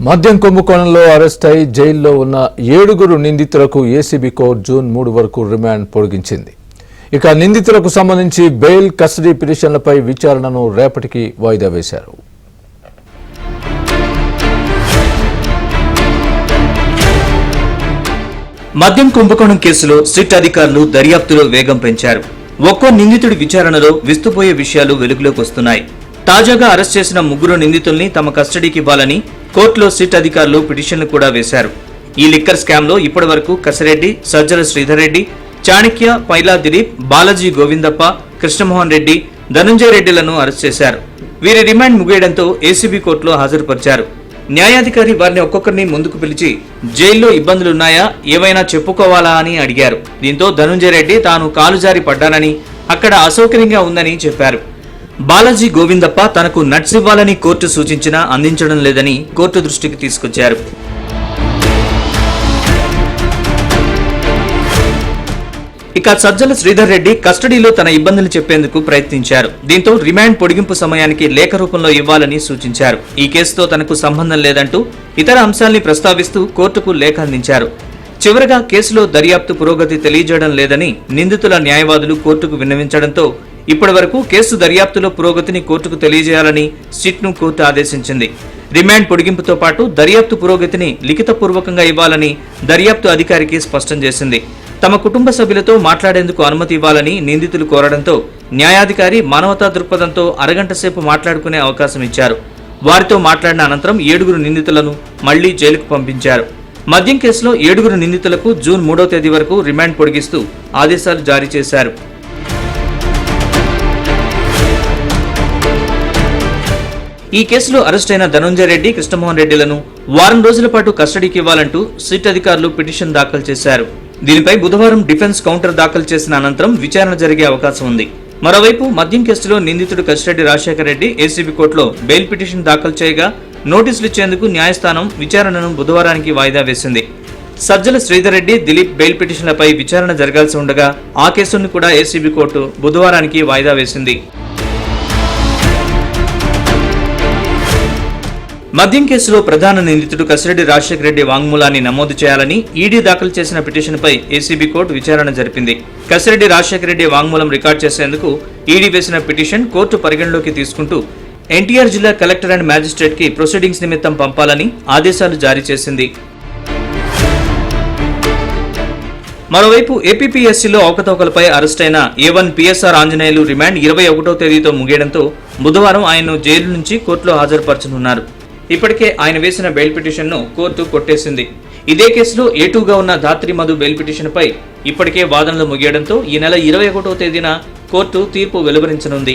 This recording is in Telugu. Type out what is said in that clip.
మద్యం కుంభకోణంలో అరెస్ట్ అయి జైల్లో ఉన్న 7 నిందితులకు ఏసీబీ కోర్టు జూన్ 3 వరకు రిమాండ్ పొడిగించింది. ఇక నిందితులకు సంబంధించి బెయిల్, కస్టడీ పిటిషన్లపై విచారణను రేపటికి వాయిదా వేశారు. మద్యం కుంభకోణం కేసులో సిట్ అధికారులు దర్యాప్తులో వేగం పెంచారు. ఒక్కో నిందితుడి విచారణలో విస్తుపోయే విషయాలు వెలుగులోకి వస్తున్నాయి. తాజాగా అరెస్ట్ చేసిన 3 నిందితుల్ని తమ కస్టడీకి ఇవ్వాలని కోర్టులో సిట్ అధికారులు పిటిషన్లు కూడా వేశారు. ఈ లిక్కర్ స్కామ్ లో ఇప్పటి వరకు కసిరెడ్డి, సజ్జల శ్రీధర్ రెడ్డి, చాణక్య, పైలా దిలీప్, బాలాజీ గోవిందప్ప, కృష్ణమోహన్ రెడ్డి, ధనుంజయ రెడ్డిలను అరెస్ట్ చేశారు. వీరి రిమాండ్ ముగియడంతో ఏసీబీ కోర్టులో హాజరుపరిచారు. న్యాయాధికారి వారిని ఒక్కొక్కరిని ముందుకు పిలిచి జైల్లో ఇబ్బందులున్నాయా, ఏవైనా చెప్పుకోవాలా అని అడిగారు. దీంతో ధనుంజయ రెడ్డి తాను కాలుజారి పడ్డానని, అక్కడ అసౌకర్యంగా ఉందని చెప్పారు. బాలాజీ గోవిందప్ప తనకు నట్స్ ఇవ్వాలని కోర్టు సూచించినా అందించడం లేదని కోర్టు దృష్టికి తీసుకొచ్చారు. ఇక సజ్జల శ్రీధర్ రెడ్డి కస్టడీలో తన ఇబ్బందులు చెప్పేందుకు ప్రయత్నించారు. దీంతో రిమాండ్ పొడిగింపు సమయానికి లేఖ రూపంలో ఇవ్వాలని సూచించారు. ఈ కేసుతో తనకు సంబంధం లేదంటూ ఇతర అంశాల్ని ప్రస్తావిస్తూ కోర్టుకు లేఖ అందించారు. చివరగా కేసులో దర్యాప్తు పురోగతి తెలియజేయడం లేదని నిందితుల న్యాయవాదులు కోర్టుకు విన్నవించడంతో ఇప్పటి వరకు కేసు దర్యాప్తులో పురోగతిని కోర్టుకు తెలియజేయాలని సిట్ను కోర్టు ఆదేశించింది. రిమాండ్ పొడిగింపుతో పాటు దర్యాప్తు పురోగతిని లిఖితపూర్వకంగా ఇవ్వాలని దర్యాప్తు అధికారికి స్పష్టం చేసింది. తమ కుటుంబ సభ్యులతో మాట్లాడేందుకు అనుమతి ఇవ్వాలని నిందితులు కోరడంతో న్యాయాధికారి మానవతా దృక్పథంతో అరగంట సేపు మాట్లాడుకునే అవకాశం ఇచ్చారు. వారితో మాట్లాడిన అనంతరం 7 నిందితులను మళ్లీ జైలుకు పంపించారు. మద్యం కేసులో 7 నిందితులకు జూన్ 3వ తేదీ వరకు రిమాండ్ పొడిగిస్తూ ఆదేశాలు జారీ చేశారు. ఈ కేసులో అరెస్ట్ అయిన ధనుంజయ రెడ్డి, కృష్ణమోహన్ రెడ్డిలను వారం రోజుల పాటు కస్టడీకి ఇవ్వాలంటూ సిట్ అధికారులు పిటిషన్ దాఖలు చేశారు. దీనిపై బుధవారం డిఫెన్స్ కౌంటర్ దాఖలు చేసిన అనంతరం విచారణ జరిగే అవకాశం ఉంది. మరోవైపు మద్యం కేసులో నిందితుడు కసిరెడ్డి రాజశేఖర్ రెడ్డి ఏసీబీ కోర్టులో బెయిల్ పిటిషన్ దాఖలు చేయగా నోటీసులు ఇచ్చేందుకు న్యాయస్థానం విచారణను బుధవారానికి వాయిదా వేసింది. సజ్జల శ్రీధర్ రెడ్డి, దిలీప్ బెయిల్ పిటిషన్లపై విచారణ జరగాల్సి ఉండగా ఆ కేసును కూడా ఏసీబీ కోర్టు బుధవారానికి వాయిదా వేసింది. మద్యం కేసులో ప్రధాన నిందితుడు కసిరెడ్డి రాజశేఖర్ రెడ్డి వాంగ్మూలాన్ని నమోదు చేయాలని ఈడీ దాఖలు చేసిన పిటిషన్పై ఏసీబీ కోర్టు విచారణ జరిపింది. కసిరెడ్డి రాజశేఖర్ రెడ్డి వాంగ్మూలం రికార్డు చేసేందుకు ఈడీ వేసిన పిటిషన్ కోర్టు పరిగణలోకి తీసుకుంటూ ఎన్టీఆర్ జిల్లా కలెక్టర్ అండ్ మ్యాజిస్ట్రేట్ కి ప్రొసీడింగ్స్ నిమిత్తం పంపాలని ఆదేశాలు జారీ చేసింది. మరోవైపు ఏపీపీఎస్సీలో అవకతవకలపై అరెస్టైన A1 PSR ఆంజనేయులు రిమాండ్ 21వ తేదీతో ముగియడంతో బుధవారం ఆయన్ను జైలు నుంచి కోర్టులో హాజరుపరచనున్నారు. ఇప్పటికే ఆయన వేసిన బెయిల్ పిటిషన్ను కోర్టు కొట్టేసింది. ఇదే కేసులో A2గా ఉన్న ధాత్రి మధు బెయిల్ పిటిషన్పై ఇప్పటికే వాదనలు ముగియడంతో ఈ నెల 21వ తేదీన కోర్టు తీర్పు వెలువరించనుంది.